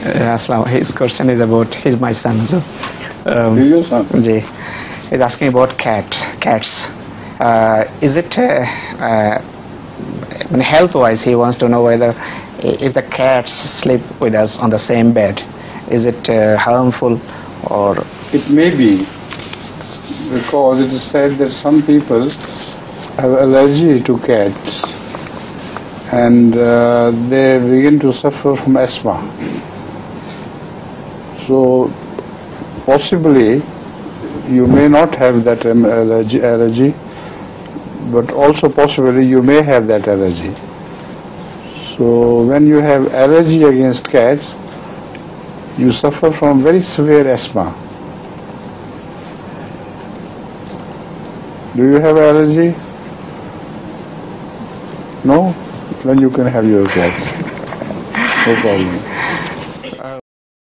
His question is about my son. So, Your son? he's asking about cats. Is it health-wise? He wants to know whether if the cats sleep with us on the same bed, is it harmful or? It may be, because it is said that some people have allergy to cats and they begin to suffer from asthma. So possibly you may not have that allergy, but also possibly you may have that allergy. So when you have allergy against cats, you suffer from very severe asthma. Do you have allergy? No? Then you can have your cat. No problem.